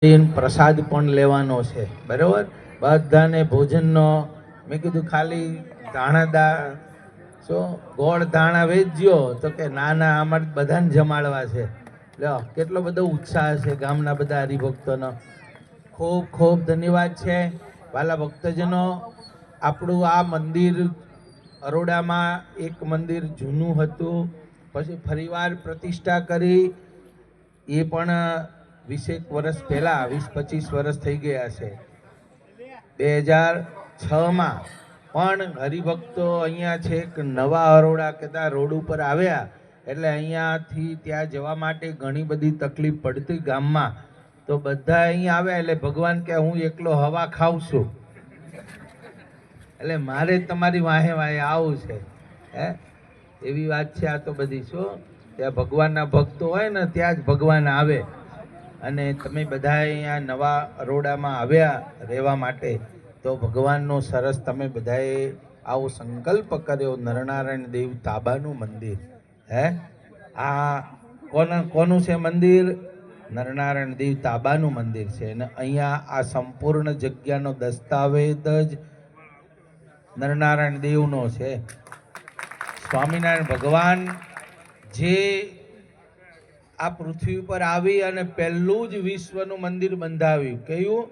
પ્રસાદ પણ લેવાનો છે, બરાબર? બધાને ભોજનનો મેં કીધું ખાલી ધાણાદાર શું ગોળ ધાણા વેચજો, તો કે ના ના અમારે બધાને જમાડવા છે. લ્યો કેટલો બધો ઉત્સાહ છે ગામના બધા હરિભક્તોનો. ખૂબ ખૂબ ધન્યવાદ છે વાલા ભક્તજનો. આપણું આ મંદિર અરોડામાં એક મંદિર જૂનું હતું, પછી ફરીવાર પ્રતિષ્ઠા કરી, એ પણ 20 વર્ષ પહેલાં 20-25 વર્ષ થઈ ગયા છે. 2006માં પણ હરિભક્તો અહીંયા છેક નવા અરોડા કહેતા રોડ ઉપર આવ્યા, એટલે અહીંયાથી ત્યાં જવા માટે ઘણી બધી તકલીફ પડતી ગામમાં. તો બધા અહીંયા આવ્યા એટલે ભગવાન કે હું એકલો હવા ખાઉં છું, એટલે મારે તમારી વાહે વાહે આવું છે. હે એવી વાત છે આ તો બધી. શું ત્યાં ભગવાનના ભક્તો હોય ને ત્યાં જ ભગવાન આવે. અને તમે બધા અહીંયા નવા અરોડામાં આવ્યા રહેવા માટે, તો ભગવાનનો સરસ તમે બધાએ આવો સંકલ્પ કર્યો. નરનારાયણ દેવ તાબાનું મંદિર. હે આ કોનું છે મંદિર? નરનારાયણ દેવ તાબાનું મંદિર છે. અને અહીંયા આ સંપૂર્ણ જગ્યાનો દસ્તાવેજ જ નરનારાયણ દેવનો છે. સ્વામિનારાયણ ભગવાન જે આ પૃથ્વી પર આવી અને પહેલું જ વિશ્વનું મંદિર બંધાવ્યું. કયું?